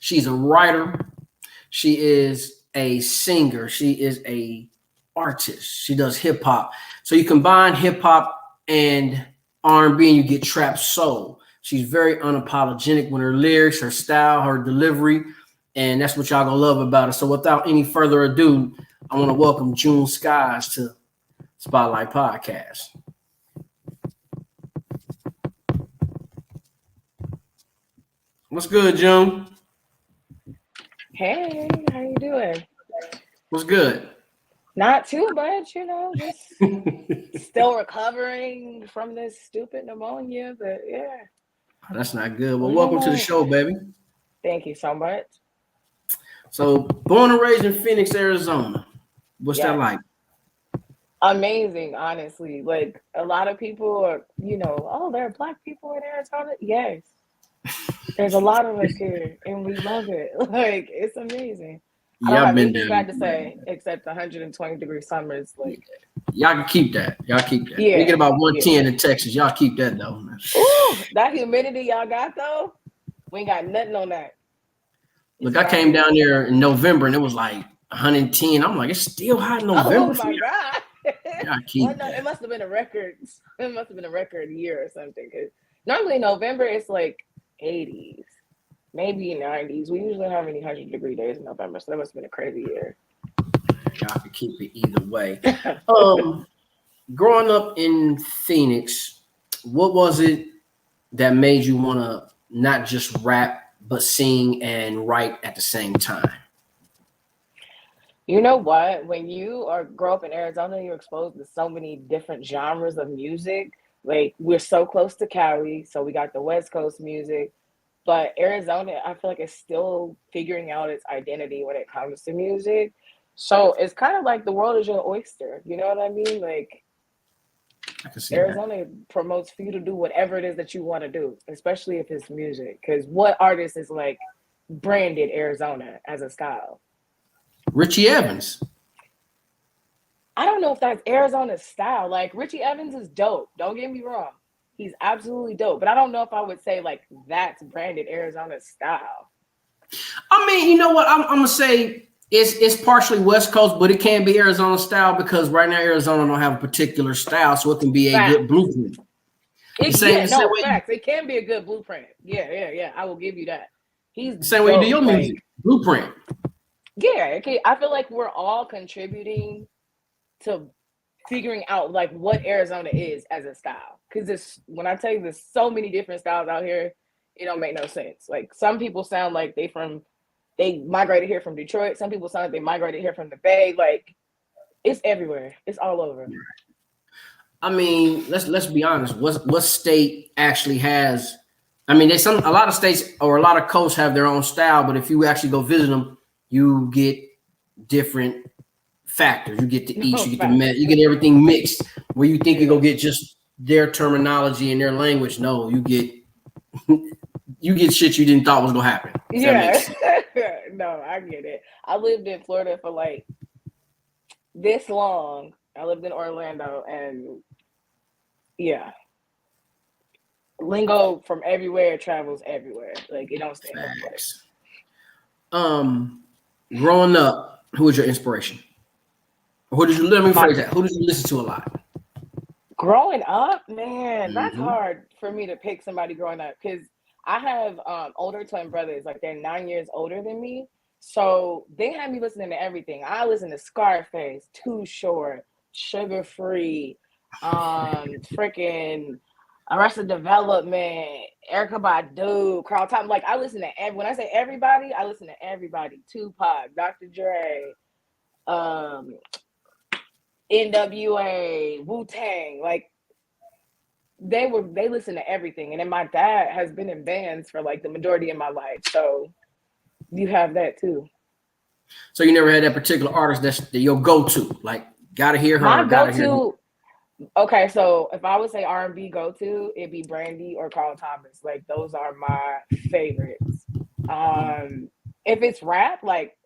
She's a writer. She is a singer. She is a artist. She does hip hop. So you combine hip hop and R&B, and you get trap soul. She's very unapologetic with her lyrics, her style, her delivery, and that's what y'all gonna love about her. So without any further ado, I want to welcome Junne Skyes to Spotlight Podcast. What's good, June? Hey, how you doing? What's good? Not too much, just still recovering from this stupid pneumonia, but yeah. That's not good. Well, Living welcome to the life. show, baby. Thank you so much. So, born and raised in Phoenix, Arizona. What's that Yes. like? Amazing, honestly. Like a lot of people are, oh, there are black people in Arizona. Yes. There's a lot of us here and we love it. Like it's amazing. I don't Y'all have been anything down. bad to say except 120-degree summers. Like, Y'all can keep that. Y'all keep that. We get yeah, about yeah. 110 in Texas. Y'all keep that though. Ooh, that humidity y'all got though, we ain't got nothing on that. Look, It's I came crazy. down there in November and it was like 110. I'm like, it's still hot in Oh November for my you. god. Y'all Well, keep no, it that. must have been a record. It must have been a record year or something. Because normally in November it's like 80s, maybe 90s. We usually have any 100-degree days in November, so that must have been a crazy year. Y'all can keep it either way. Growing up in Phoenix, what was it that made you want to not just rap but sing and write at the same time? You know what? When you are grow up in Arizona, you're exposed to so many different genres of music. Like we're so close to Cali, so we got the West Coast music. But Arizona, I feel like it's still figuring out its identity when it comes to music. So it's kind of like the world is your oyster. You know what I mean? Like I can see that. Arizona promotes for you to do whatever it is that you want to do, especially if it's music. Because what artist is like branded Arizona as a style? Richie Evans. I don't know if that's Arizona's style. Like Richie Evans is dope. Don't get me wrong. He's absolutely dope. But I don't know if I would say like that's branded Arizona's style. I mean, you know what? I'm gonna say it's partially West Coast, but it can be Arizona style because right now Arizona don't have a particular style, so it can be a good Facts. blueprint. Yeah, The same no, way facts. It can be a good blueprint. Yeah. I will give you that. He's the same way you do dope. your music. Like, Blueprint. yeah, okay. I feel like we're all contributing to figuring out like what Arizona is as a style. Because this, when I tell you there's so many different styles out here, it don't make no sense. Like some people sound like they migrated here from Detroit. Some people sound like they migrated here from the Bay. Like it's everywhere. It's all over. I mean, let's be honest. What state actually has? I mean, there's a lot of states or a lot of coasts have their own style, but if you actually go visit them, you get different factors. You get the east, No you get facts. you get everything mixed. Where you think you Yeah. go get just their terminology and their language, no, you get shit you didn't thought was gonna happen. If that Yeah. makes sense. No, I get it. I lived in Florida for like this long. I lived in Orlando and yeah, lingo from everywhere travels everywhere. Like it don't stay in one place. Facts. Um, growing up, who was your inspiration? Who did you let me My phrase that? Who did you listen to a lot? growing up, man, that's Mm-hmm. hard for me to pick somebody growing up because I have older twin brothers, like they're 9 years older than me. So they had me listening to everything. I listened to Scarface, Too Short, Sugar Free, freaking Arrested Development, Erica Badu, Carl Thomas. Like I listen to when I say everybody, I listen to everybody. Tupac, Dr. Dre, um, NWA, Wu Tang, like they listen to everything. And then my dad has been in bands for like the majority of my life. So you have that too. So you never had that particular artist that's your go-to. Like, gotta hear her, My gotta hear him. go-to, okay, so if I would say R&B go-to, it'd be Brandy or Carl Thomas. Like those are my favorites. Um, if it's rap, like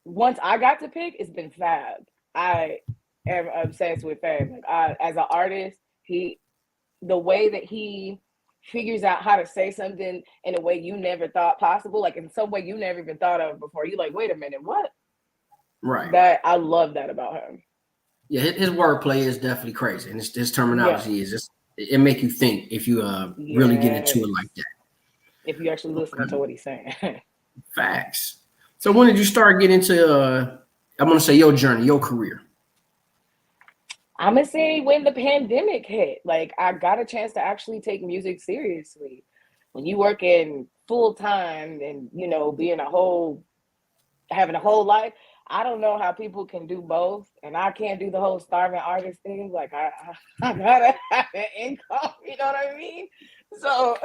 once I got to pick, it's been Fab. I am obsessed with Fab. Like as an artist, the way that he figures out how to say something in a way you never thought possible, like in some way you never even thought of before. You like, wait a minute, what? Right. That I love that about him. Yeah, his wordplay is definitely crazy, and his terminology Yeah. is just it make you think if you really get into it Yes. like that. If you actually listen to what he's saying. Facts. So when did you start getting into I'm gonna say your journey, your career? I'm gonna say when the pandemic hit, like I got a chance to actually take music seriously. When you work in full time and having a whole life, I don't know how people can do both, and I can't do the whole starving artist thing. Like I gotta have an income, you know what I mean? So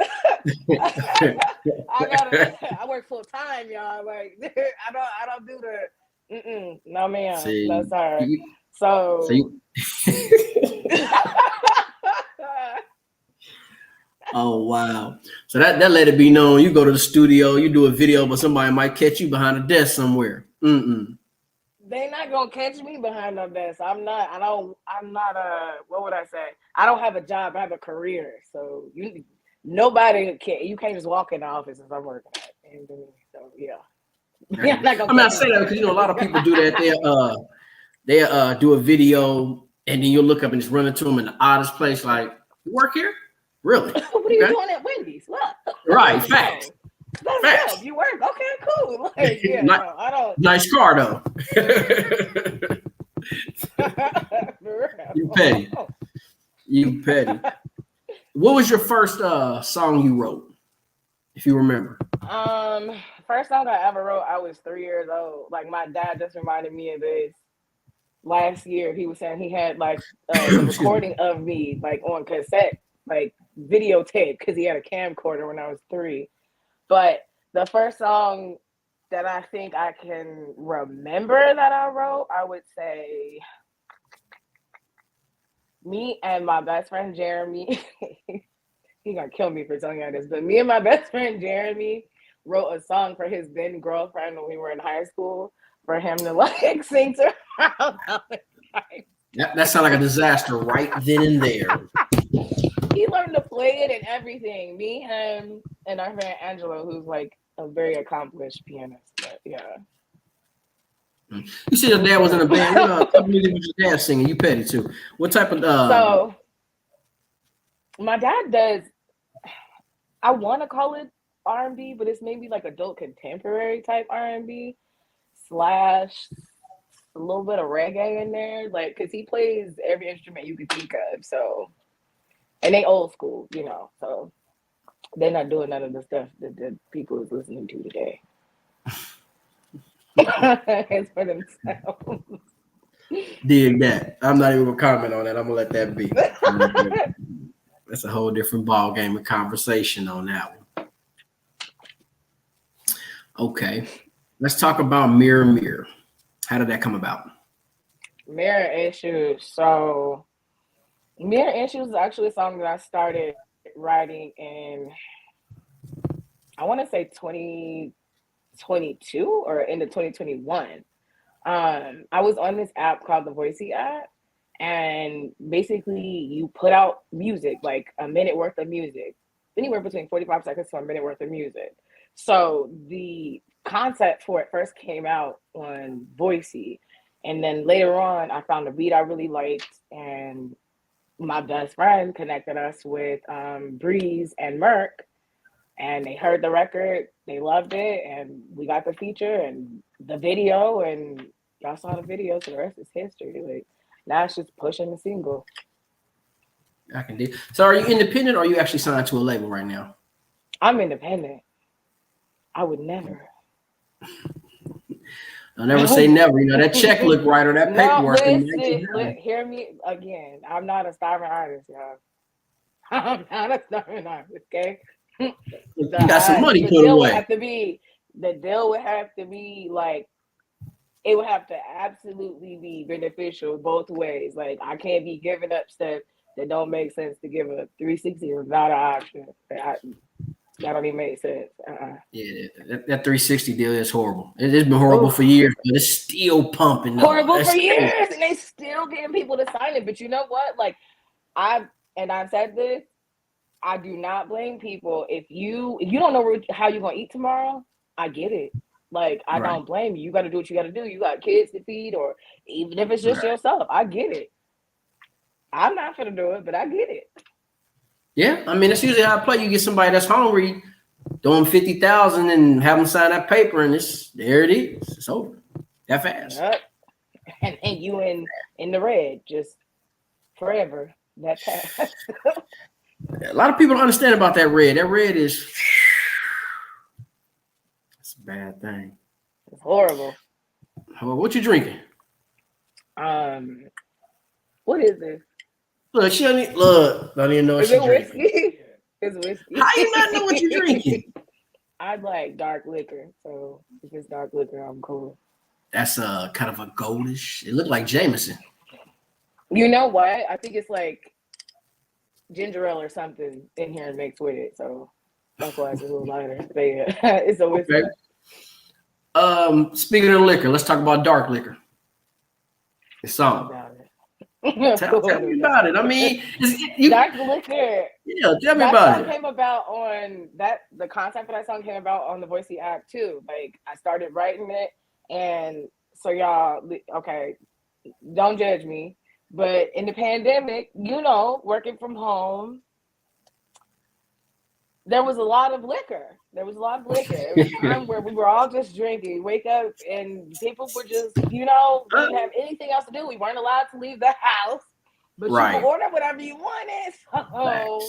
I work full time, y'all. Like I don't do the no man, no See, sir. you, so So you, oh wow. So that let it be known. You go to the studio, you do a video, but somebody might catch you behind a desk somewhere. they not gonna catch me behind no desk. I'm not what would I say? I don't have a job, I have a career. So nobody can you can't just walk in the office as I'm working at. And so yeah. I mean, I say that because a lot of people do that. They do a video and then you'll look up and just run into them in the oddest place. Like, you work here? Really? What are you doing at Wendy's? Look. Right, facts. That's dope. You work? Okay, cool. Like, yeah, no, I don't. Nice car though. You petty. You petty. What was your first song you wrote, if you remember? First song I ever wrote, I was 3 years old. Like my dad just reminded me of this last year. He was saying he had like a recording of me like on cassette, like videotape, because he had a camcorder when I was 3. But the first song that I think I can remember that I wrote, I would say me and my best friend Jeremy. He's gonna kill me for telling you this, but me and my best friend Jeremy wrote a song for his then girlfriend when we were in high school for him to like sing to her. That sounds like a disaster right then and there. He learned to play it and everything. Me, him, and our friend Angelo, who's like a very accomplished pianist. But yeah. You said your dad was in a band. What type of music was your dad singing? You petty too. What type of So my dad does, I want to call it R&B, but it's maybe like adult contemporary type R&B / a little bit of reggae in there, like because he plays every instrument you could think of. So, and they old school, so they're not doing none of the stuff that the people is listening to today. It's for themselves. Dig that. I'm not even gonna comment on that. I'm gonna let that be. That's a whole different ball game of conversation on that one. Okay, let's talk about Mirror Mirror. How did that come about? Mirror Issues. So Mirror Issues is actually a song that I started writing in, I want to say 2022 or into 2021. I was on this app called the Voicey app, and basically you put out music, like a minute worth of music, anywhere between 45 seconds to a minute worth of music. So the concept for it first came out on Voicey, and then later on I found a beat I really liked, and my best friend connected us with Breeze and Merc, and they heard the record, they loved it, and we got the feature and the video, and y'all saw the video, so the rest is history. Like now it's just pushing the single. I can do. So are you independent or are you actually signed to a label right now? I'm independent. I would never. I'll never say never. That check look right or that paperwork. Hear me again. I'm not a starving artist, y'all. I'm not a starving artist, okay? You got some money put away. The deal would have to be like, it would have to absolutely be beneficial both ways. Like I can't be giving up stuff that don't make sense to give up. 360 is not an option. That don't even make sense. Yeah, that 360 deal is horrible. It's been horrible for years, but it's still pumping. Horrible for years, and they still getting people to sign it. But you know what? Like I've said this, I do not blame people if you don't know how you're gonna eat tomorrow. I get it. Like I Right. don't blame you. You got to do what you got to do. You got kids to feed, or even if it's just Right. yourself. I get it. I'm not gonna do it, but I get it. Yeah. I mean, that's usually how I play. You get somebody that's hungry, throw them 50,000 and have them sign that paper, and there it is. It's over. That fast. Yep. And you in the red just forever. That pass. A lot of people don't understand about that red. That red is it's a bad thing. It's horrible. What you drinking? Um, what is this? Look, she don't even, look. Don't even know what Is she it drinking. whiskey? It's whiskey. How you not know what you drinking? I like dark liquor, so if it's dark liquor, I'm cool. That's kind of a goldish. It looked like Jameson. You know what? I think it's like ginger ale or something in here mixed with it, so that's why it's a little lighter. But yeah, it's a whiskey. Okay. Speaking of liquor, let's talk about dark liquor. It's song. Tell me about it. I mean, dark liquor. Yeah, tell me that about song it. Came about on that. The concept for that song came about on the Voicey app too. Like I started writing it, and so y'all, okay, don't judge me. But in the pandemic, working from home, there was a lot of liquor. There was a time where we were all just drinking. Wake up and people were just, we didn't have anything else to do. We weren't allowed to leave the house, but you could order whatever you wanted. So,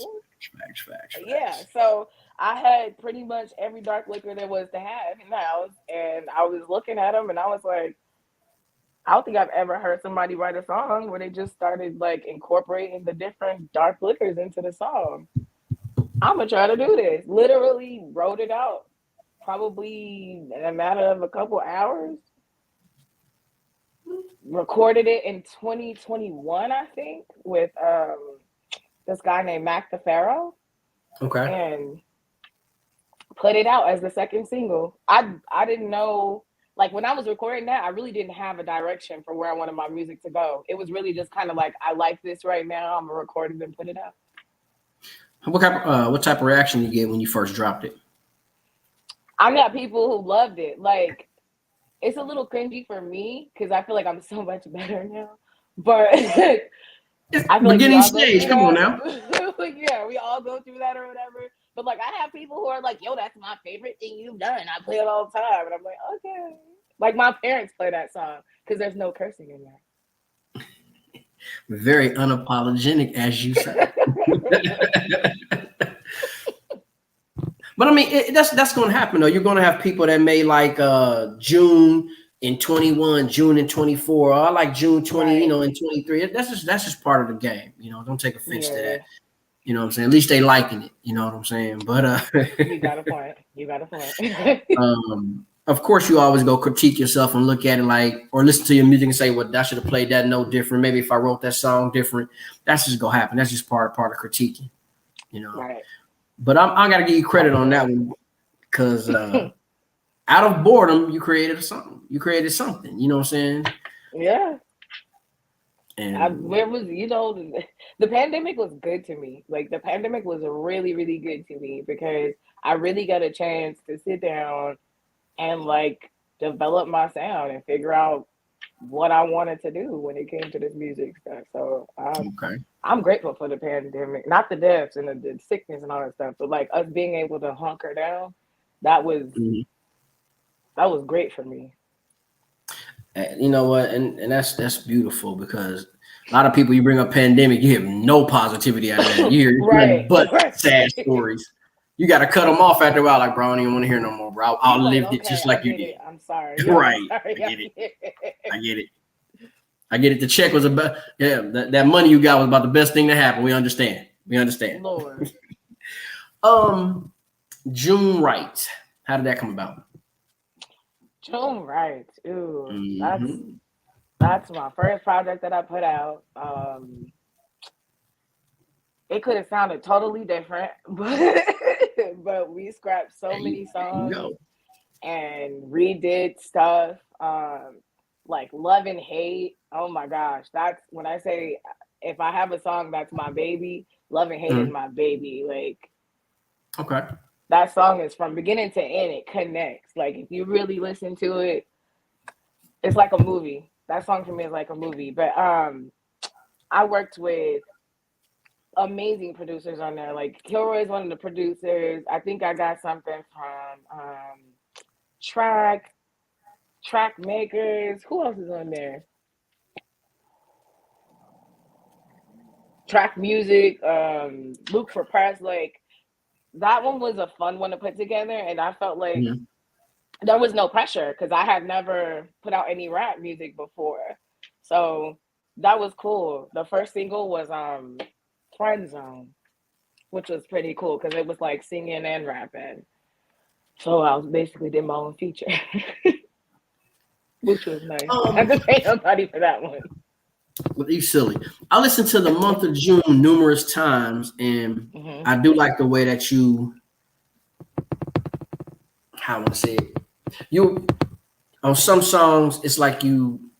Facts. Yeah. So I had pretty much every dark liquor there was to have in the house, and I was looking at them, and I was like, I don't think I've ever heard somebody write a song where they just started like incorporating the different dark liquors into the song. I'm gonna try to do this. Literally wrote it out, probably in a matter of a couple hours. Recorded it in 2021, I think, with this guy named Mac the Pharaoh. Okay. And put it out as the second single. I didn't know, like when I was recording that, I really didn't have a direction for where I wanted my music to go. It was really just kind of like, I like this right now. I'm gonna record it and put it out. What type of reaction you get when you first dropped it? I got people who loved it. Like, it's a little cringy for me because I feel like I'm so much better now. But I feel beginning like stage. Come on now. Yeah, we all go through that or whatever. But like, I have people who are like, "Yo, that's my favorite thing you've done. I play it all the time," and I'm like, "Okay." Like my parents play that song because there's no cursing in there. Very unapologetic, as you say. But I mean, that's going to happen though. You're going to have people that may like June in 21, June in 24. I like June 20, in 23. That's just part of the game. Don't take offense to that. You know what I'm saying? At least they liking it. You know what I'm saying? But you got a point. Of course, you always go critique yourself and look at it or listen to your music and say, well, I should have played that note different. Maybe if I wrote that song different, that's just gonna happen. That's just part of critiquing. Right. But I got to give you credit on that one because out of boredom, you created a song. You created something. You know what I'm saying? Yeah. And where was the pandemic was good to me. Like the pandemic was really, really good to me because I really got a chance to sit down and like develop my sound and figure out what I wanted to do when it came to this music stuff. So I'm grateful for the pandemic, not the deaths and the sickness and all that stuff, but like us being able to hunker down. That was great for me. You know what? And that's beautiful because a lot of people, you bring up pandemic, you have no positivity out of that. You hear but sad stories. You got to cut them off after a while. Like, bro, I don't even want to hear no more, bro. I'll live it just like you did. I'm sorry. Right. I get it. The check was about, that money you got was about the best thing to happen. We understand. Lord. June Wright. How did that come about? June Wright. Ooh, that's my first project that I put out. It could have sounded totally different, but we scrapped so many songs and redid stuff. Like Love and Hate. Oh my gosh, that's when I say if I have a song that's my baby, Love and Hate Is My Baby. Like, Okay. that song is from beginning to end, it connects. Like, if you really listen to it, it's like a movie. That song for me is like a movie. But I worked with amazing producers on there. Like, Kilroy is one of the producers. I think I got something from Track Makers. Who else is on there? Track Music, Luke for Press. Like, that one was a fun one to put together, and I felt like there was no pressure because I had never put out any rap music before. So that was cool. The first single was Friend Zone, which was pretty cool because it was like singing and rapping. So I was basically did my own feature, which was nice. I had to pay nobody for that one. Well, you silly. I listened to the month of June numerous times, and I do like the way that you, how I want to say it, you, on some songs, it's like you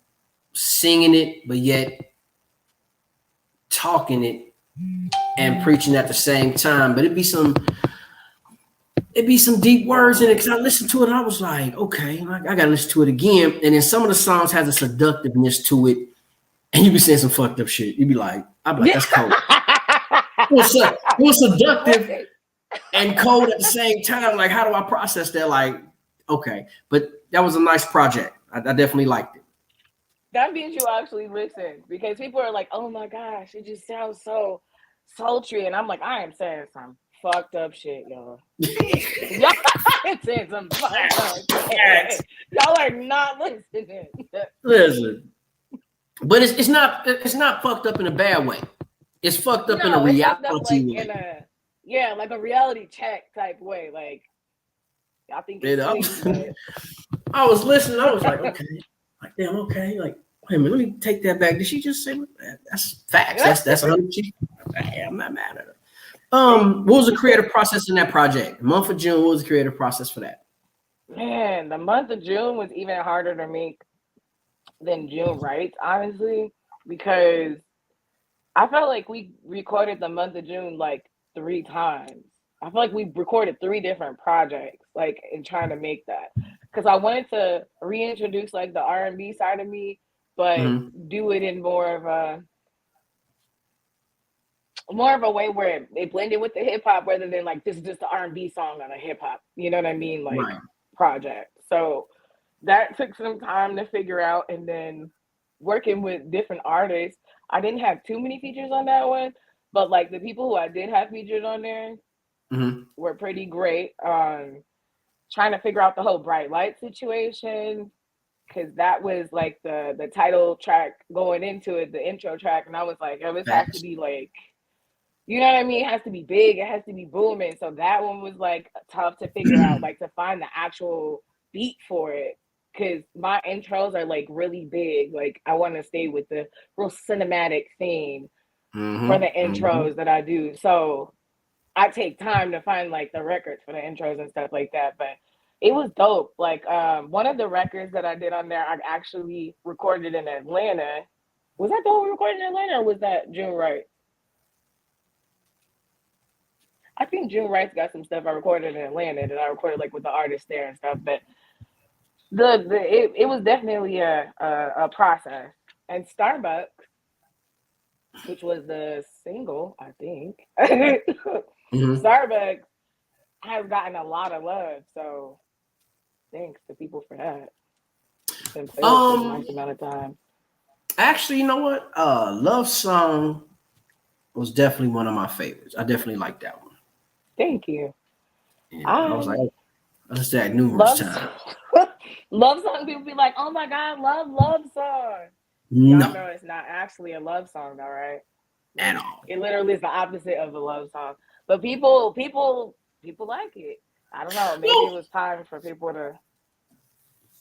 singing it, but yet talking it and preaching at the same time. But it'd be some deep words in it because I listened to it and I was like, okay, I gotta listen to it again. And then some of the songs has a seductiveness to it, and you be saying some fucked up shit. You'd be like, I'd be like, that's cold. It was seductive and cold at the same time. Like, how do I process that? Like, okay, but that was a nice project. I definitely liked it. That means you actually listen, because people are like, oh my gosh, it just sounds so sultry. And I'm like, I am saying some fucked up shit, y'all. Y'all are saying some fucked up shit. Y'all are not listening. Listen. But it's not fucked up in a bad way. It's fucked up in a reality way. Like a reality check type way. Like, I think it's I was listening. I was like, okay, like damn, okay, like wait a minute, let me take that back. Did she just say that? That's facts? That's 100%. I'm not mad at her. What was the creative process in that project? The month of June. What was the creative process for that? Man, the month of June was even harder to make than June writes, honestly, because I felt like we recorded the month of June like 3 times. I feel like we recorded 3 different projects, like, in trying to make that, because I wanted to reintroduce like the R&B side of me, but do it in more of a way where it blended with the hip hop, rather than like this is just the R&B song on a hip hop, you know what I mean, like project. So that took some time to figure out, and then working with different artists. I didn't have too many features on that one, but like the people who I did have featured on there were pretty great. Trying to figure out the whole Bright Light situation, because that was like the title track going into it, the intro track, and I was like, oh, this has to be like, you know what I mean? It has to be big, it has to be booming. So that one was like tough to figure out, like to find the actual beat for it, because my intros are like really big. Like, I want to stay with the real cinematic theme for the intros that I do. So I take time to find like the records for the intros and stuff like that. But it was dope. Like, one of the records that I did on there, I actually recorded in Atlanta. Was that the one we recorded in Atlanta, or was that June Wright? I think June Wright's got some stuff I recorded in Atlanta that I recorded like with the artists there and stuff. But it was definitely a process. And Starbucks, which was the single, I think, Starbucks has gotten a lot of love. So thanks to people for that. It's been played for a nice amount of time. Actually, you know what? Love Song was definitely one of my favorites. I definitely liked that one. Thank you. Yeah, I was like, I listened to that numerous times. Love Song, people be like, oh my God, love song. No. Y'all know it's not actually a love song, all right? At all. It literally is the opposite of a love song. But people like it. I don't know. Maybe it was time for people to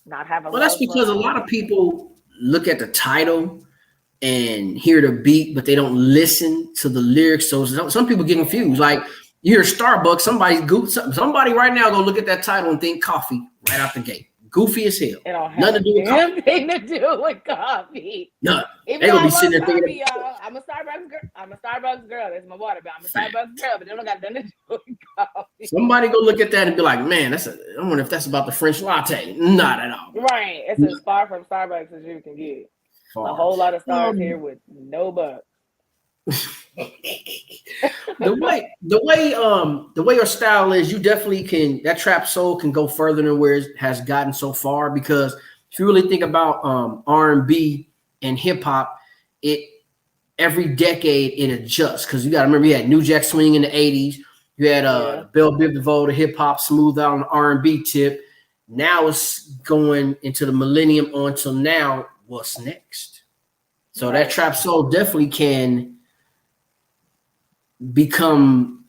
not have a love that's because song. a lot of people look at the title and hear the beat, but they don't listen to the lyrics. So some people get confused. Like, you hear Starbucks, somebody right now gonna look at that title and think coffee right out the gate. Goofy as hell. It don't have Nothing a to do with damn coffee. thing to do with coffee. None. Even They though gonna I be love sitting there coffee, thinking, y'all. I'm a Starbucks girl. I'm a Starbucks girl. That's my water, but I'm a Starbucks girl. But they don't got nothing to do with coffee. somebody go look at that and be like, man, I wonder if that's about the French latte. Not at all. Right. It's as far from Starbucks as you can get. Far. A whole lot of stars here with no bucks. the way your style is, you definitely can. That trap soul can go further than where it has gotten so far. Because if you really think about R&B and hip hop, it every decade it adjusts. Because you got to remember, you had New Jack Swing in the '80s. You had Bell Biv DeVoe, the hip hop, smooth out on the R&B tip. Now it's going into the millennium on till now. What's next? So that trap soul definitely can become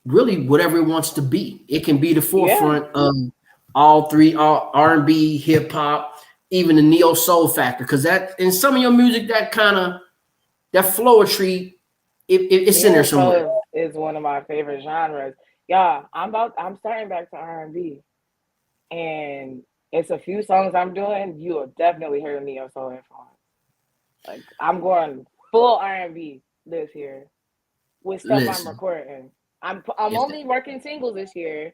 really whatever it wants to be. It can be the forefront of all three, all R&B, hip hop, even the neo soul factor. Because that in some of your music, that kind of that floetry, it's in there somewhere. Is one of my favorite genres. Yeah, I'm starting back to R&B, and it's a few songs I'm doing. You will definitely hear neo soul influence. Like I'm going full R&B this year with stuff I'm recording. I'm only working singles this year.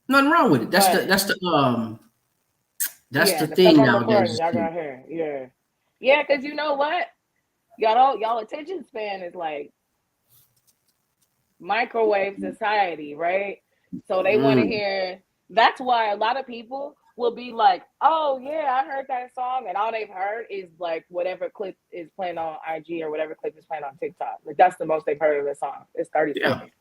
Nothing wrong with it. That's the thing nowadays. Y'all got here. Yeah, because you know what? Y'all attention span is like microwave society, right? So they want to hear. That's why a lot of people will be like, "Oh yeah, I heard that song," and all they've heard is like whatever clip is playing on IG or whatever clip is playing on TikTok. Like that's the most they've heard of the song. It's 30 seconds.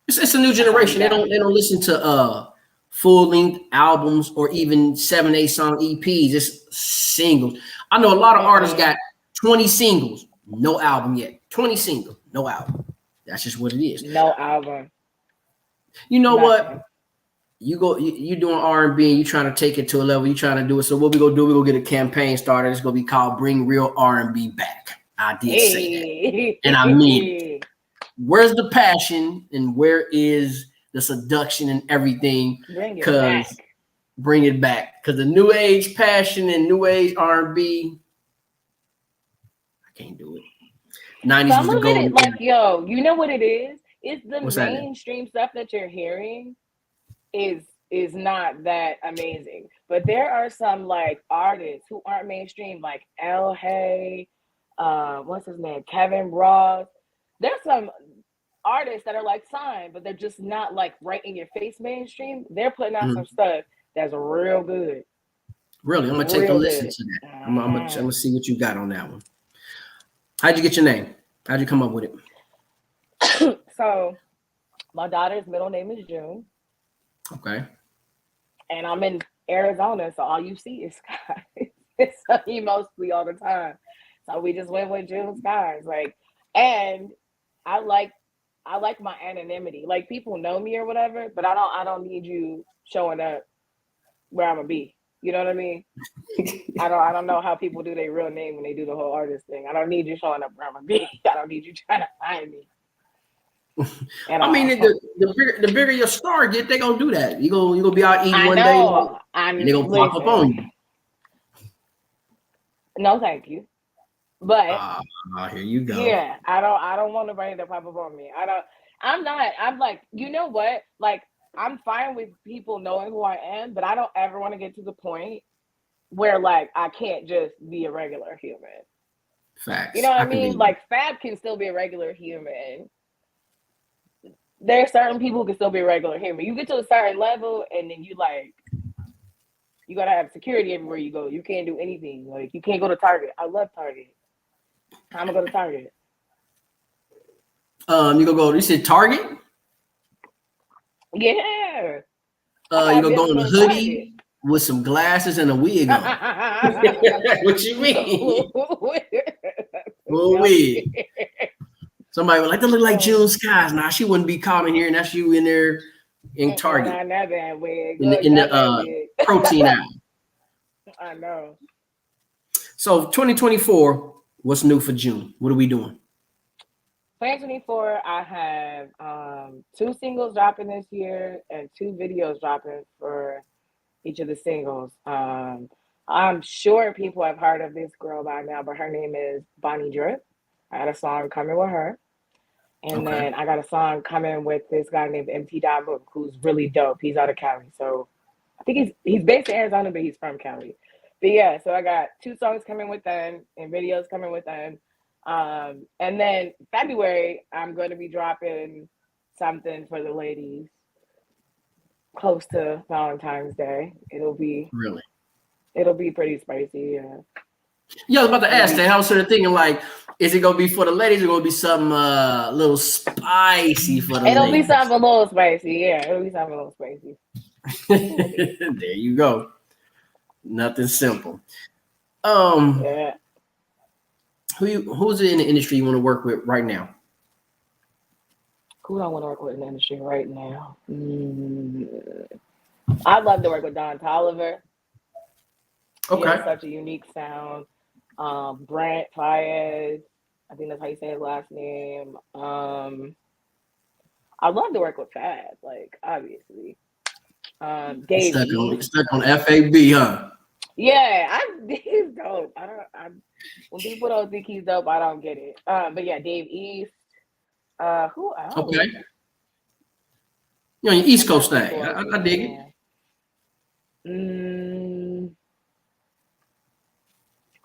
It's a new generation. They don't listen to full length albums or even 7-8 song EPs. It's singles. I know a lot of artists got 20 singles, no album yet. 20 singles, no album. That's just what it is. No album. You know what? You doing R&B and you trying to take it to a level. You trying to do it. So what we gonna do? We gonna get a campaign started. It's gonna be called "Bring Real R&B Back." I did say that, and I mean it. Where's the passion and where is the seduction and everything? Bring it back. Because the new age passion and new age R&B, I can't do it. 90s was the golden era. Like, yo, you know what it is? It's the What's mainstream stuff that you're hearing is not that amazing. But there are some like artists who aren't mainstream, like El Hay, what's his name? Kevin Ross. There's some artists that are like signed, but they're just not like right in your face mainstream. They're putting out some stuff that's real good. Really? I'm gonna take a listen to that. I'm gonna see what you got on that one. How'd you get your name? How'd you come up with it? So my daughter's middle name is June. Okay. And I'm in Arizona, so all you see is skies. So he mostly all the time. So we just went with Junne Skyes. Like, and I like my anonymity. Like people know me or whatever, but I don't need you showing up where I'm gonna be. You know what I mean? I don't know how people do their real name when they do the whole artist thing. I don't need you showing up where I'm gonna be. I don't need you trying to find me. I mean, the bigger your star get, they gonna do that. You gonna be out eating one day, and they gonna pop up on you. No, thank you. But here you go. Yeah, I don't want nobody to pop up on me. I'm like, you know what? Like, I'm fine with people knowing who I am, but I don't ever want to get to the point where like I can't just be a regular human. Facts. You know what I mean? Like Fab can still be a regular human. There are certain people who can still be a regular human. You get to a certain level and then you gotta have security everywhere you go. You can't do anything. Like you can't go to Target. I love Target. I'm gonna go to Target. You said Target? Yeah. You gonna go in a hoodie with some glasses and a wig on. What you mean? Well, wig. Somebody would like to look like Junne Skyes. Nah, she wouldn't be coming here, and that's you in there in Target. In the protein aisle. I know. So 2024, what's new for June? What are we doing? 2024, I have 2 singles dropping this year and 2 videos dropping for each each of the singles. I'm sure people have heard of this girl by now, but her name is Bonnie Drip. I got a song coming with her. And Okay. then I got a song coming with this guy named MT Damu, who's really dope. He's out of Cali. So I think he's based in Arizona, but he's from Cali. But yeah, so I got 2 songs coming with them and videos coming with them. And then February, I'm going to be dropping something for the ladies close to Valentine's Day. Really? It'll be pretty spicy. Yeah. Yeah, I was about to ask that. I was sort of thinking, like, is it gonna be for the ladies or gonna be something a little spicy for the It'll be ladies? something a little spicy. Yeah, it'll be something a little spicy. There you go. Nothing simple. Yeah. Who's in the industry you want to work with right now? Who do I want to work with in the industry right now? I'd love to work with Don Tolliver. He has Okay. such a unique sound. Brent Fayez, I think that's how you say his last name. I'd love to work with Fab, like obviously. Dave East. Stuck on FAB, huh? Yeah, he's dope. When people don't think he's dope, I don't get it. But yeah, Dave East. Who else? Okay. You're on your East I'm Coast trying to thing. think who else I is dig in it. there.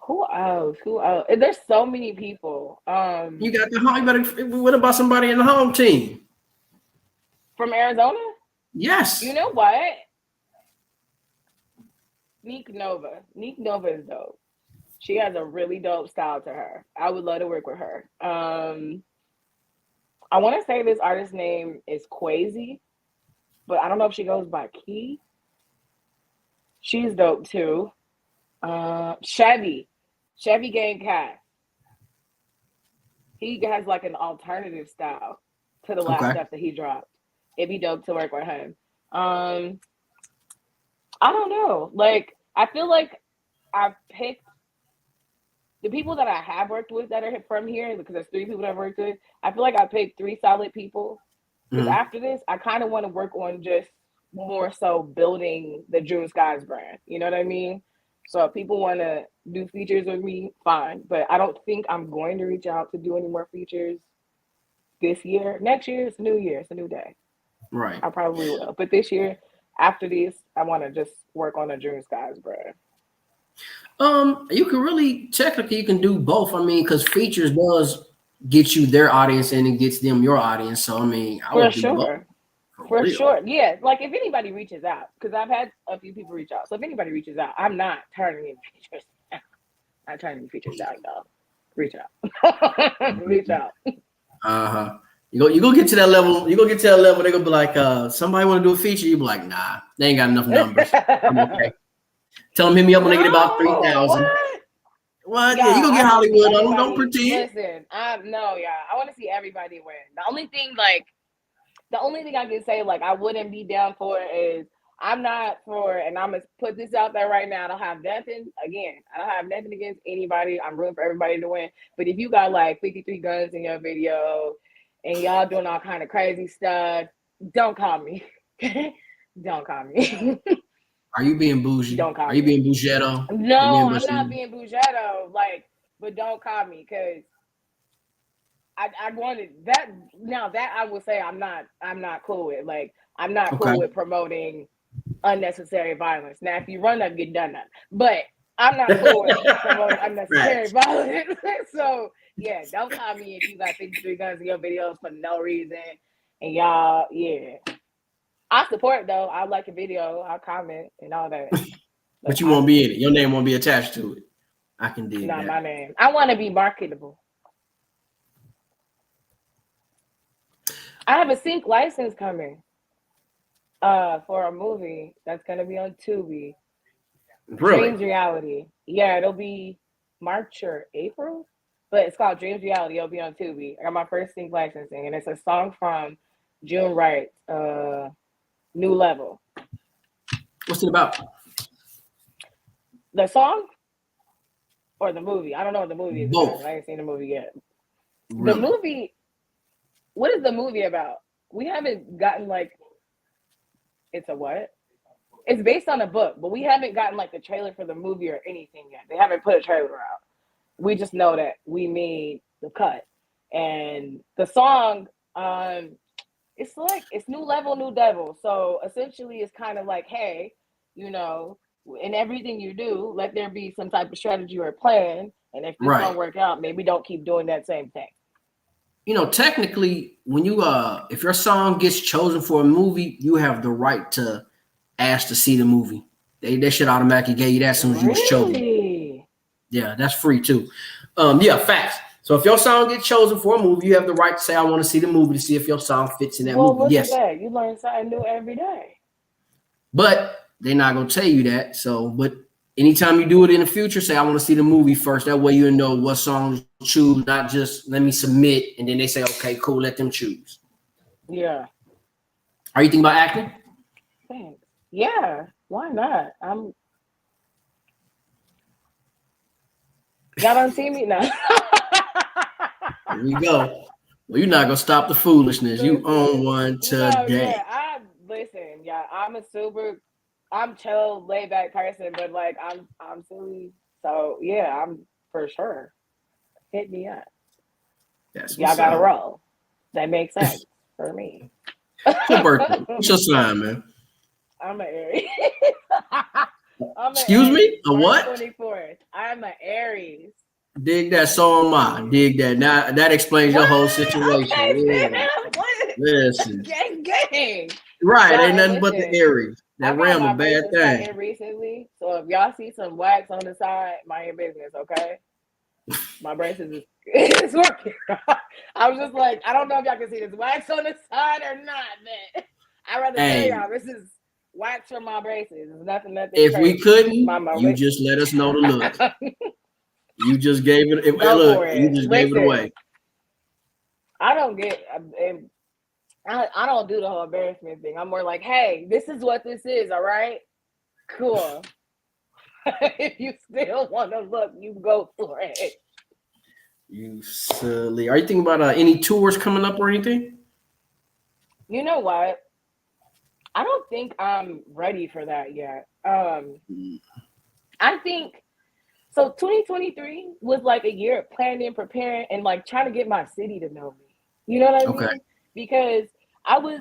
Who else? Who else? There's so many people. You got the home. You better. What about somebody in the home team? From Arizona? Yes. You know what? Neek Nova. Neek Nova is dope. She has a really dope style to her. I would love to work with her. I want to say this artist's name is Quasi, but I don't know if she goes by Key. She's dope too. Chevy Gang Cat. He has like an alternative style to the last stuff that he dropped. It'd be dope to work with him. I don't know. Like, I feel like I've picked the people that I have worked with that are from here, because there's 3 people that I've worked with. I feel like I picked 3 solid people. Because after this, I kind of want to work on just more so building the Junne Skyes brand. You know what I mean? So if people want to do features with me, fine. But I don't think I'm going to reach out to do any more features this year. Next year, it's a new year. It's a new day. Right. I probably will. But this year, after this, I want to just work on the Junne Skyes brand. You can really technically you can do both. I mean, because features does get you their audience and it gets them your audience. So I mean, I would do both. For sure. Yeah. Like if anybody reaches out, because I've had a few people reach out. So if anybody reaches out, I'm not turning in features. I'm turning features out, y'all. Reach out. Reach out. Uh-huh. You go get to that level. You go get to that level. They're gonna be like, somebody want to do a feature. You be like, nah, they ain't got enough numbers. I'm okay. Tell them hit me up when they get about 3,000. What? Yeah, you go get Hollywood on them. Don't pretend. Listen, I want to see everybody win. The only thing I can say, like, I wouldn't be down for is I'm not for, and I'm gonna put this out there right now. I don't have nothing against anybody. I'm rooting for everybody to win. But if you got like 53 guns in your video and y'all doing all kind of crazy stuff, don't call me. Don't call me. Are you being bougie? Don't call me. Are you being bougetto? No, I'm not being bougetto. Like, but don't call me because I wanted that. Now that I will say I'm not cool with. Like, I'm not cool with promoting unnecessary violence. Now, if you run up, get done up. But I'm not cool with promoting unnecessary violence. So yeah, don't call me if you got 53 guns in your videos for no reason. And y'all, yeah. I support though. I like a video. I'll comment and all that. But you won't be in it. Your name won't be attached to it. I can dig that. Not my name. I want to be marketable. I have a sync license coming for a movie that's going to be on Tubi. Really? Dreams Reality. Yeah, it'll be March or April, but it's called Dreams Reality. It'll be on Tubi. I got my first sync licensing, and it's a song from June Wright, New Level. What's it about? The song or the movie? I don't know what the movie is Both. about. I ain't seen the movie yet. Really? The movie, what is the movie about? We haven't gotten like, it's a what? It's based on a book, but we haven't gotten like the trailer for the movie or anything yet. They haven't put a trailer out. We just know that we made the cut. And the song, it's like it's new level, new devil. So essentially it's kind of like, hey, you know, in everything you do, let there be some type of strategy or plan. And if this Right. don't work out, maybe don't keep doing that same thing. You know, technically, when you if your song gets chosen for a movie, you have the right to ask to see the movie. They should automatically get you that as soon as you was chosen. Really? Yeah, that's free too. Yeah, facts. So if your song gets chosen for a movie, you have the right to say, I want to see the movie to see if your song fits in that Well, movie. look at Yes. that. You learn something new every day. But they're not gonna tell you that. So, but anytime you do it in the future, say I want to see the movie first. That way you know what songs to choose, not just let me submit and then they say, okay, cool, let them choose. Yeah. Are you thinking about acting? Thanks. Yeah. Why not? Y'all don't see me now. Here we go. Well, you're not gonna stop the foolishness. You own one No, today. yeah. Listen, yeah, I'm chill, laid back person, but like I'm silly. So yeah, I'm for sure. Hit me up. That's Y'all what's gotta up. roll. That makes sense for me. It's your birthday. What's your sign, man? I'm an Aries. I'm an Excuse me? Aries. A March what? 24th. I'm an Aries. Dig that. So am I. Dig that. Now that explains your whole situation. Okay, Yeah. what? Listen. Gang. Right. Nah, Ain't and nothing but the listen, Aries. I That got ram a my bad braces thing. tightened recently. So if y'all see some wax on the side, mind your business, okay? My braces is it's working. I was just like, I don't know if y'all can see this wax on the side or not, man. I'd rather tell Hey, y'all this is wax from my braces. It's nothing if we crazy. couldn't, you just let us know to look. You just gave it. Go Look, for it. you just gave it Listen, away. I don't get. I don't do the whole embarrassment thing. I'm more like, hey, this is what this is. All right, cool. If you still want to look, you go for it. You silly. Are you thinking about any tours coming up or anything? You know what? I don't think I'm ready for that yet. I think so. 2023 was like a year of planning, preparing, and like trying to get my city to know me. You know what I Okay. mean? Because I was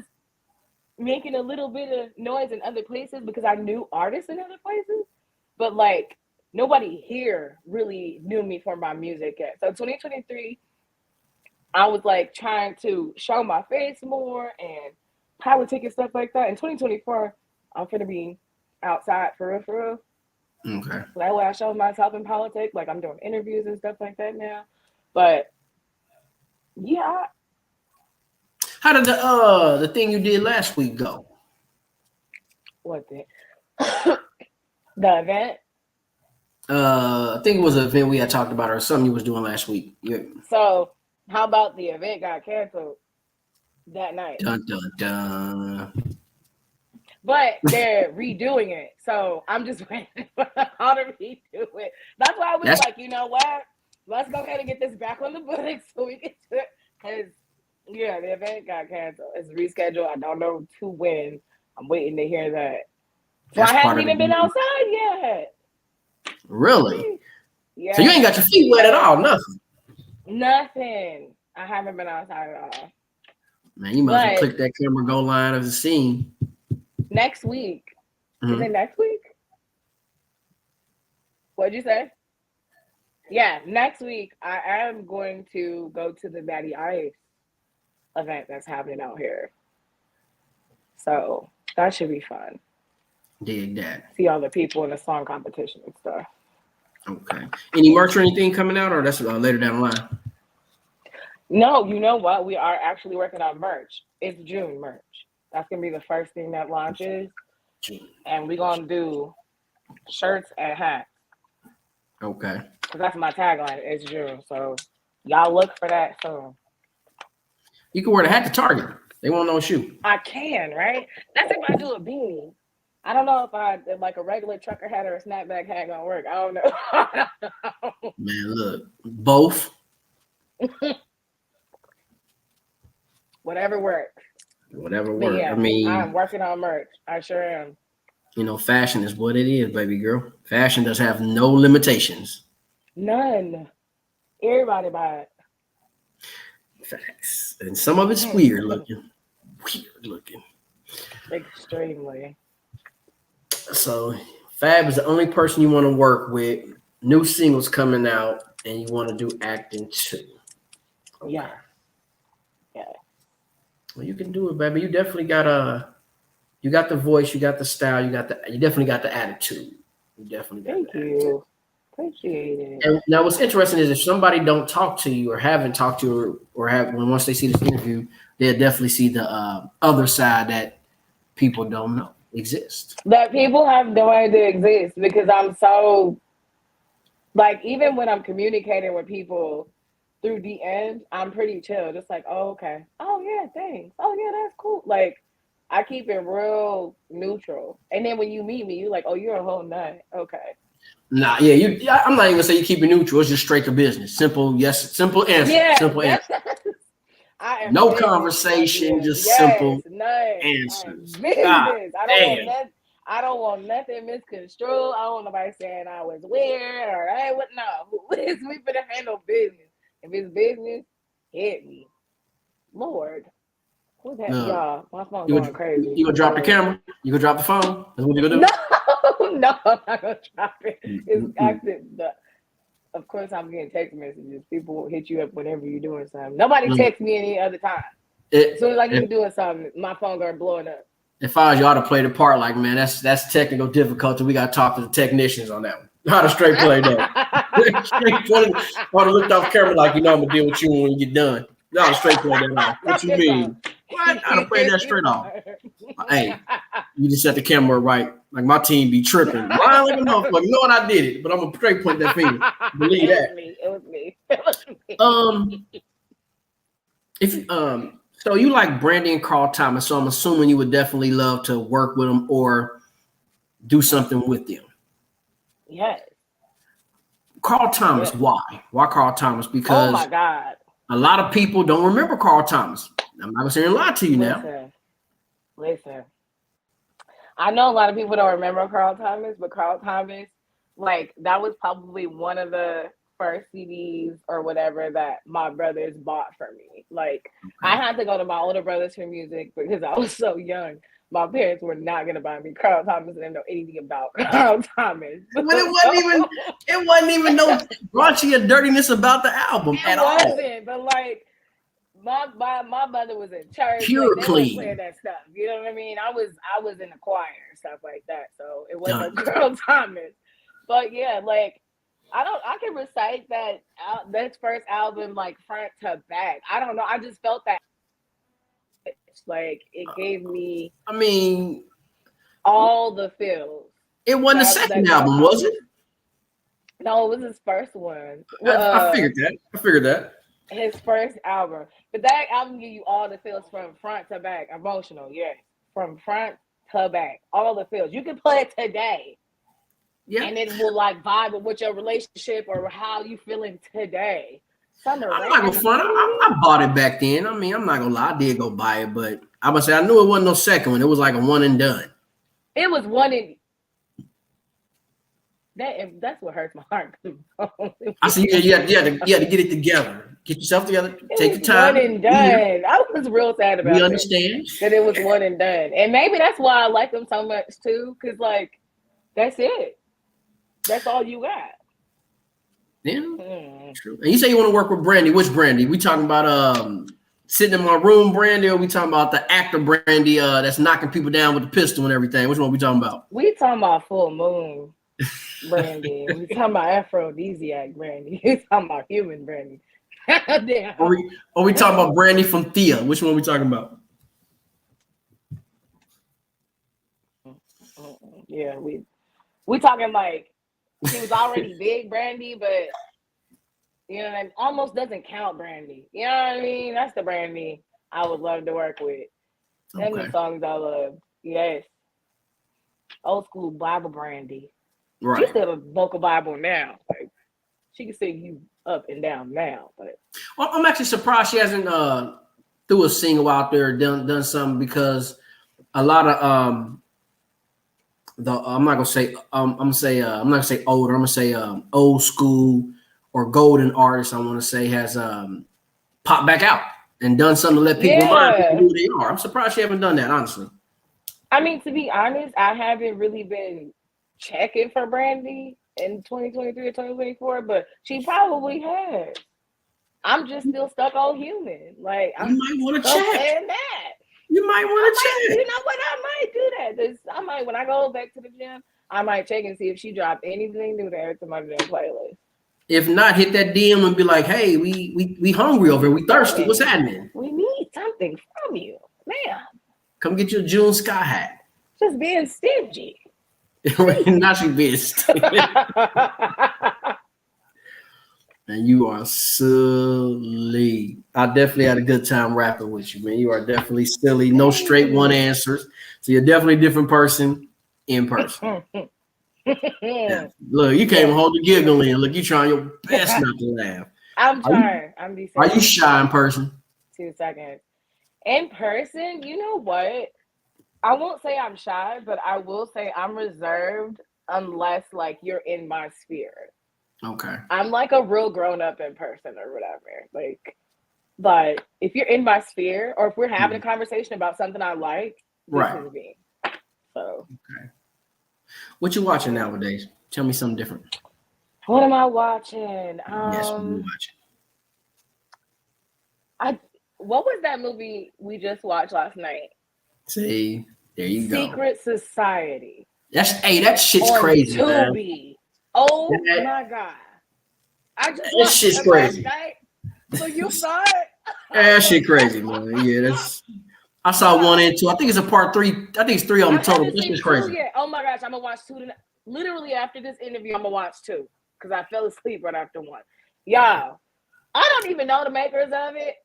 making a little bit of noise in other places because I knew artists in other places, but like nobody here really knew me for my music yet. So 2023, I was like trying to show my face more and politic and stuff like that. In 2024, I'm gonna be outside for real, for real. Okay. So that way I show myself in politics. Like I'm doing interviews and stuff like that now. But yeah, How did the thing you did last week go? what the the event. I think it was an event we had talked about or something you was doing last week. Yeah. So how about the event got canceled that night? Dun dun dun. But they're redoing it. So I'm just waiting for how to redo it. That's why I was That's like, you know what? Let's go ahead and get this back on the books so we can do it. Because, yeah, the event got canceled. It's rescheduled. I don't know to when. I'm waiting to hear that. So I part haven't of the even been game. outside yet. Really? Yeah. So you ain't got your feet wet at all, nothing. Nothing. I haven't been outside at all. Man, you might as well click that camera go line of the scene. Next week. Is it next week? What'd you say? Yeah, next week I am going to go to the Natty Ice event that's happening out here. So that should be fun. Dig that. See all the people in the song competition and stuff. Okay. Any merch or anything coming out, or that's later down the line? No, you know what? We are actually working on merch. It's June merch. That's gonna be the first thing that launches, and we're gonna do shirts and hats. Okay. Cause that's my tagline. It's June, so y'all look for that soon. You can wear the hat to Target. They won't know it's you. I can, right? That's if I do a beanie. I don't know if like a regular trucker hat or a snapback hat gonna work. I don't know. Man, look, both. Whatever works. Whatever But works. yeah, I mean, I'm working on merch. I sure am. You know, fashion is what it is, baby girl. Fashion does have no limitations. None. Everybody buy it. Facts. And some of it's weird looking. Weird looking. Extremely. So Fab is the only person you want to work with. New singles coming out, and you want to do acting too. Okay. Yeah. Yeah. Well, you can do it, baby. You definitely got you got the voice, you got the style, you definitely got the attitude. You definitely got Thank the you. attitude. Appreciate it. And now what's interesting is if somebody don't talk to you or haven't talked to you or have when once they see this interview, they'll definitely see the other side that people don't know exists. That people have no idea exist because I'm so like even when I'm communicating with people through DMs, I'm pretty chill. Just like, oh okay. Oh yeah, thanks. Oh yeah, that's cool. Like I keep it real neutral. And then when you meet me, you're like, oh, you're a whole nut. Okay. Nah, yeah, I'm not even gonna say you keep it neutral. It's just straight to business. Simple, yes, simple answer. Yeah, Simple answer. I am No business, conversation, just yes, simple none. I am answers. business. God I don't want nothing misconstrued. I don't want nobody saying I was weird or hey, what? No, we finna handle business. If it's business, hit me, Lord. Who's that? No. Y'all, my phone's going crazy. You gonna drop the camera? You gonna drop the phone? That's what you gonna do? No, I'm not gonna drop it. It's active. Of course, I'm getting text messages. People will hit you up whenever you're doing something. Nobody texts me any other time. As soon as I get doing something, my phone gonna blowing up. If I was you, ought to play the part like, man, that's technical difficulty. We gotta talk to the technicians on that one. How to straight play that. Straight play. Ought to look off camera like, you know, I'm gonna deal with you when you get done. You ought to straight play that off. What you mean? What? I ought to play that straight off. Hey, you just set the camera right. Like my team be tripping. Why like motherfucker? You know what I did it, but I'm gonna straight point that finger. Believe that. It was me. If so you like Brandy and Carl Thomas, so I'm assuming you would definitely love to work with them or do something with them. Yes. Carl Thomas, yes. Why? Why Carl Thomas? Because oh my God, a lot of people don't remember Carl Thomas. I'm not gonna lie to you now. Listen. I know a lot of people don't remember Carl Thomas, but Carl Thomas, like that was probably one of the first CDs or whatever that my brothers bought for me. Like I had to go to my older brothers for music because I was so young. My parents were not gonna buy me Carl Thomas and didn't know anything about Carl Thomas. But it wasn't even no raunchy or dirtiness about the album at all. It wasn't, but like my mother was in church, pure like, clean. Playing that stuff. You know what I mean? I was in the choir and stuff like that, so it wasn't no Carl Thomas. But yeah, like I can recite that first album like front to back. I don't know. I just felt that like it gave me. I mean, all the feels. It wasn't the second album, was it? No, it was his first one. I figured that. His first album. But that album give you all the feels from front to back. Emotional, yes. From front to back. All the feels. You can play it today. Yeah. And it will like vibe with your relationship or how you feeling today. I'm not gonna front. I bought it back then. I mean, I'm not gonna lie, I did go buy it, but I must say I knew it wasn't no second one. It was like a one and done. It was one and that's what hurts my heart. I see. You had to get it together. Get yourself together. Take your time. One and done. I was real sad about. We understand that it was one and done, and maybe that's why I like them so much too. Cause like, that's it. That's all you got. Yeah, true. And you say you want to work with Brandy. Which Brandy? We talking about sitting in my room Brandy, or we talking about the actor Brandy that's knocking people down with the pistol and everything? Which one we talking about? We talking about Full Moon Brandy. We talking about Aphrodisiac Brandy. We talking about human Brandy. Damn. Or we talking about Brandy from Thea? Which one we talking about? Yeah, we talking like she was already big Brandy, but you know what I mean? Almost doesn't count Brandy. You know what I mean? That's the Brandy I would love to work with. Them the songs I love. Yes. Old school Bible Brandy. Right. She's still a vocal Bible now. Like she can sing you up and down now. But I'm actually surprised she hasn't threw a single out there, done something, because a lot of I'm not gonna say I'm not gonna say older. I'm gonna say old school or golden artist. I want to say has popped back out and done something to let people remind people Yeah. who they are. I'm surprised she haven't done that, honestly. I mean, to be honest, I haven't really been checking for Brandy in 2023 or 2024, but she probably has. I'm just still stuck on human. Like, You I'm might want to stuck check. in that. You might I want to might, check. you know what? I might do that. I might, when I go back to the gym, I might check and see if she dropped anything new to add to my gym playlist. If not, hit that DM and be like, "Hey, we hungry over here. We thirsty. What's Hey, happening? we need something from you, man. Come get your June Sky hat." Just being stingy. Now she bitched. And you are silly. I definitely had a good time rapping with you, man. You are definitely silly. No straight one answers. So you're definitely a different person in person. Yeah. Look, you can't even hold the giggle in. Look, you trying your best not to laugh. I'm trying. I'm be Are you serious. shy in person? 2 seconds. In person, you know what? I won't say I'm shy, but I will say I'm reserved unless like you're in my sphere. Okay. I'm like a real grown up in person or whatever. Like, but if you're in my sphere or if we're having a conversation about something I like, this Right. is me. So Okay. What you watching nowadays? Tell me something different. what am I watching? Yes, what you watching? What was that movie we just watched last night? See, there you go. Secret Society. That shit's On crazy, man. Tubi. Oh my god. I just That watched shit's it last crazy. night. So you saw it? That shit crazy, man. Yeah, that's. I saw 1 and 2. I think it's a part 3. I think it's 3 on I the total. haven't This seen is 2 crazy. yet. Oh my gosh, I'm gonna watch 2 tonight. Literally after this interview, I'm gonna watch 2 because I fell asleep right after 1. Y'all, I don't even know the makers of it.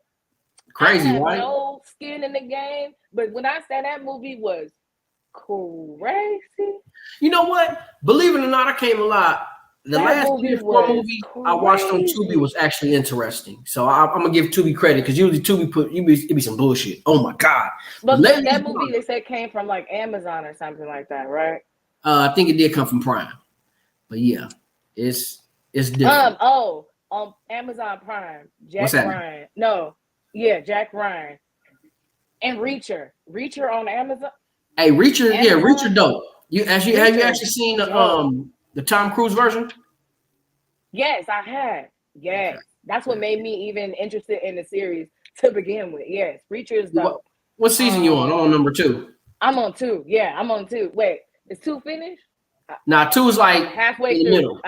Crazy, I have right? no skin in the game, but when I said that movie was crazy, You know what? Believe it or not, I came a lot. The that last 3 movie or 4 was movies I watched on Tubi was crazy. actually interesting. So I'm gonna give Tubi credit because usually Tubi it be some bullshit. Oh my god! But But lately, that movie they said came from like Amazon or something like that, right? I think it did come from Prime. But yeah, it's different. On Amazon Prime, What's Jack that? Ryan. No, yeah, Jack Ryan and Reacher on Amazon. Hey, Reacher Amazon dope. Have you Reacher actually is seen dope. the Tom Cruise version? Yes, I had. Okay. Yes, that's what made me even interested in the series to begin with. Yes, Reacher is dope. What season you on? I'm on number 2. I'm on 2. Yeah, I'm on 2. Wait, is 2 finished? Now 2 is like I'm halfway in the through. middle.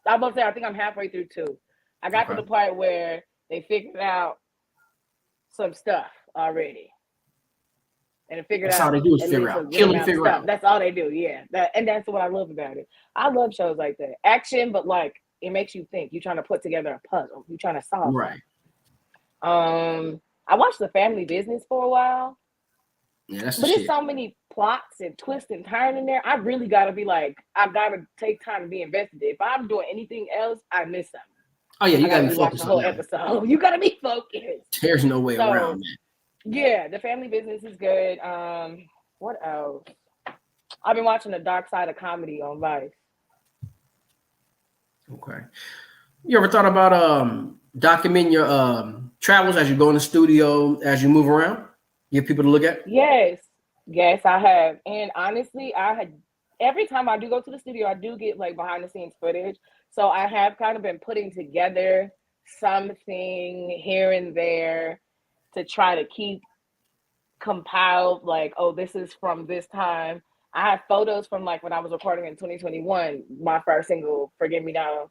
I'm about to say I think I'm halfway through 2. I got to Okay. the part where they figured out some stuff already. And it figured That's all out they do is at figure least a out. good Kill and amount of figure stuff. out. That's all they do, yeah. And that's what I love about it. I love shows like that. Action, but like it makes you think. You're trying to put together a puzzle. You're trying to solve Right. something. I watched The Family Business for a while. Yeah, that's the But there's shit. so many plots and twists and turns in there. I really gotta be like, I gotta take time to be invested. If I'm doing anything else, I miss something. Oh yeah, you I gotta gotta be be watching focused the on whole that. episode. You gotta be focused. There's no way around So that. yeah, The Family Business is good. What else? I've been watching The Dark Side of Comedy on Vice. Okay. You ever thought about documenting your travels as you go in the studio, as you move around? Give people to look at? Yes, I have. And honestly, I had every time I do go to the studio, I do get like behind the scenes footage. So I have kind of been putting together something here and there to try to keep compiled like, oh, this is from this time. I have photos from like when I was recording in 2021, my first single, Forgive Me Now,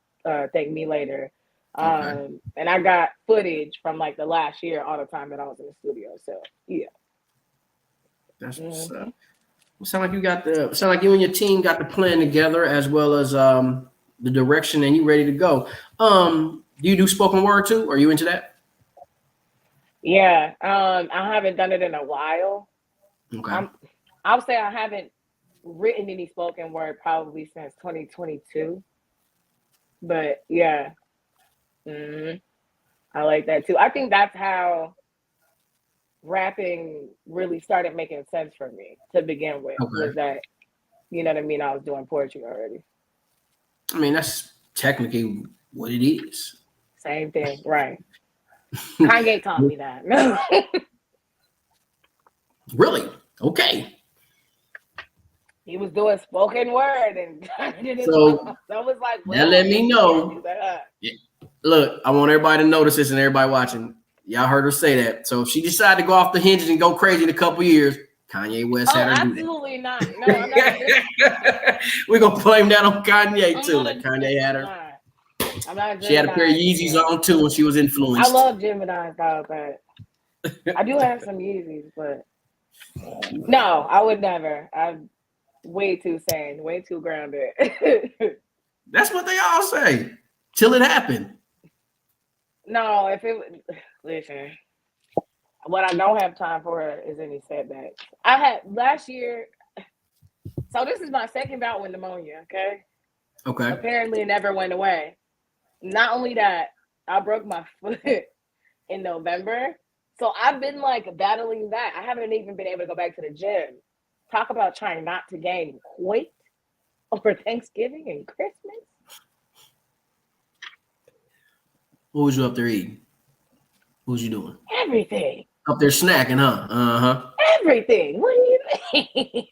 Thank Me Later. Okay. And I got footage from like the last year all the time that I was in the studio. So yeah. That's what's Mm-hmm. up. Sound like you and your team got the plan together as well as the direction and you ready to go. Do you do spoken word too? Are you into that? Yeah. I haven't done it in a while. Okay. I'll say I haven't written any spoken word probably since 2022. But yeah. Mm-hmm. I like that too. I think that's how rapping really started making sense for me to begin with. Okay. Was that you know what I mean, I was doing poetry already. I mean, that's technically what it is. Same thing, right? Kanye taught me that. Really? Okay. He was doing spoken word and So I was like, that well, let me know. like, Yeah. Look, I want everybody to notice this and everybody watching. Y'all heard her say that. So if she decided to go off the hinges and go crazy in a couple years, Kanye West had her do that. Absolutely not. No, I'm not. We're going to blame that on Kanye too. Like Kanye had her. I'm not. She had a pair of Yeezys on too when she was influenced. I love Gemini though, but I do have some Yeezys, but no, I would never. I'm way too sane, way too grounded. That's what they all say. Till it happened. No, if it listen, what I don't have time for is any setbacks. I had last year, so this is my second bout with pneumonia. Okay. Apparently, it never went away. Not only that, I broke my foot in November. So I've been like battling that. I haven't even been able to go back to the gym. Talk about trying not to gain weight over Thanksgiving and Christmas. What was you up there eating? What was you doing? Everything. Up there snacking, huh? Uh-huh. Everything. What do you mean?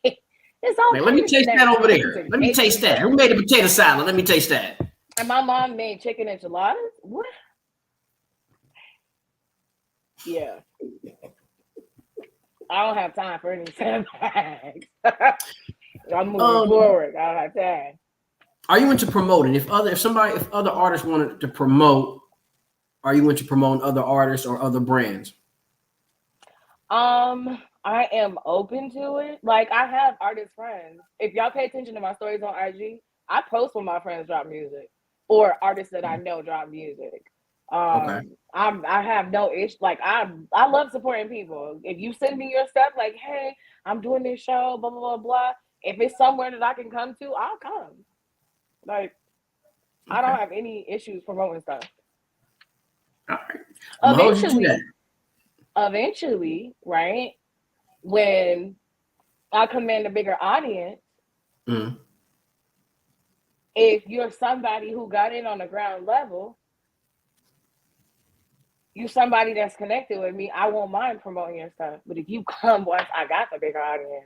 It's all. Man, let me taste that over there. Let me taste that. Who made a potato salad? Let me taste that. And my mom made chicken enchiladas. What? Yeah. I don't have time for any setbacks. I'm moving forward. I don't have time. Are you into promoting? If other artists wanted to promote, are you into promoting other artists or other brands? I am open to it. Like I have artist friends. If y'all pay attention to my stories on IG, I post when my friends drop music or artists that I know drop music. Okay. I have no issue. Like I love supporting people. If you send me your stuff, like, hey, I'm doing this show, blah blah blah blah. If it's somewhere that I can come to, I'll come. Like, I don't have any issues promoting stuff. All right. Eventually, right? When I command a bigger audience, if you're somebody who got in on the ground level, you're somebody that's connected with me, I won't mind promoting your stuff. But if you come once I got the bigger audience,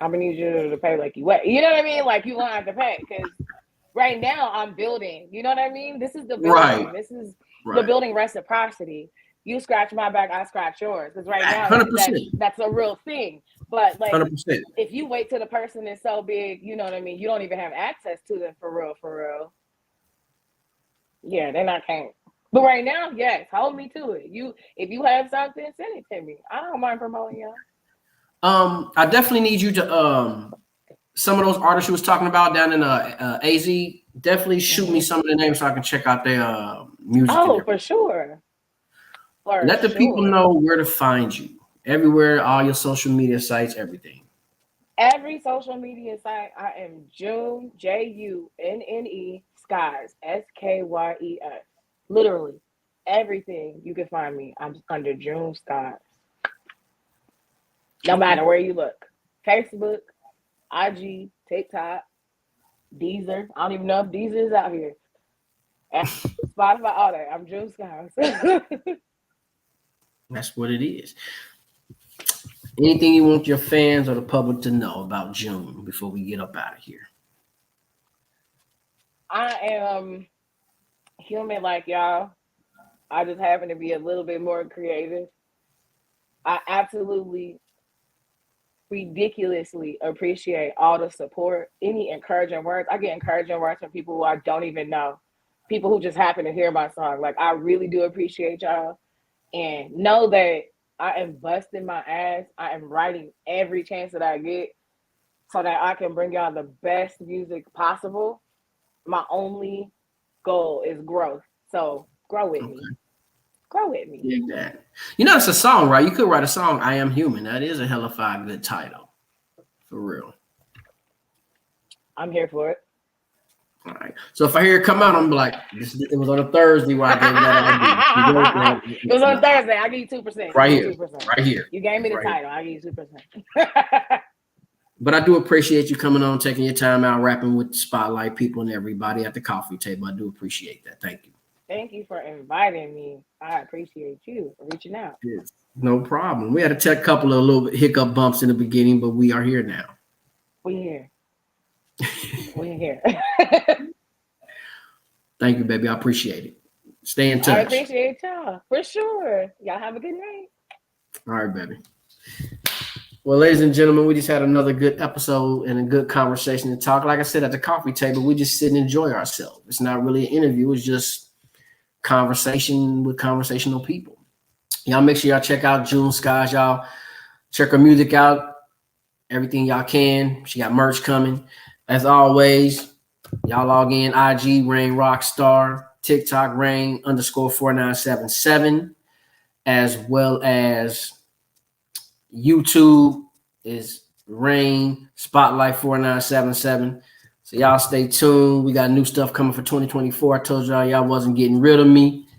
I'm gonna need you to pay like you wet. You know what I mean? Like you won't have to pay because right now I'm building. You know what I mean? This is the building. Right. This is the building reciprocity. You scratch my back, I scratch yours. Because right now that's a real thing. But like 100%. if you wait till the person is so big, you know what I mean? You don't even have access to them for real. Yeah, then I can't. But right now, yes, hold me to it. If you have something, send it to me. I don't mind promoting y'all. I definitely need you to some of those artists you was talking about down in AZ. Definitely shoot me some of the names so I can check out their music. Oh, for sure. Let the people know where to find you. Everywhere, all your social media sites, everything. Every social media site, I am Junne, Junne Skyes, Skyes. Literally, everything you can find me, I'm under Junne Skyes. No matter where you look. Facebook, IG, TikTok, Deezer. I don't even know if Deezer is out here. Spotify, all that. I'm Junne Skyes. That's what it is. Anything you want your fans or the public to know about Junne before we get up out of here? I am human like y'all. I just happen to be a little bit more creative. I absolutely ridiculously appreciate all the support, any encouraging words. I get encouraging words from people who I don't even know, people who just happen to hear my song. Like, I really do appreciate y'all, and know that I am busting my ass. I am writing every chance that I get so that I can bring y'all the best music possible. My only goal is growth. So grow with me. Grow with me. Yeah, you know, it's a song, right? You could write a song, I Am Human. That is a hell of a good title. For real. I'm here for it. All right. So if I hear it come out, I'm like, it was on a Thursday where I gave that idea. It was on Thursday. I give you 2%. Right here. 2%. Right here. You gave me the right title. I give you 2%. But I do appreciate you coming on, taking your time out, rapping with the spotlight people and everybody at the coffee table. I do appreciate that. Thank you. Thank you for inviting me. I appreciate you for reaching out. Yes, no problem. We had to take a couple of little hiccup bumps in the beginning, but we are here now. We're here. We're here. Thank you, baby. I appreciate it. Stay in touch. I appreciate y'all for sure. Y'all have a good night. All right, baby. Well, ladies and gentlemen, we just had another good episode and a good conversation to talk. Like I said, at the coffee table, we just sit and enjoy ourselves. It's not really an interview. It's just conversation with conversational people. Y'all make sure y'all check out Junne Skyes. Y'all check her music out. Everything y'all can. She got merch coming. As always, y'all log in IG Rain Rockstar, TikTok Rain _4977, as well as YouTube is Rain Spotlight 4977. So y'all stay tuned. We got new stuff coming for 2024. I told y'all wasn't getting rid of me,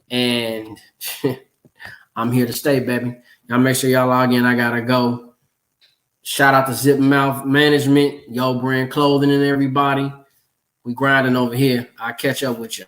and I'm here to stay, baby. Y'all make sure y'all log in. I gotta go. Shout out to Zip Mouth Management, Yo Brand Clothing, and everybody. We grinding over here. I'll catch up with y'all.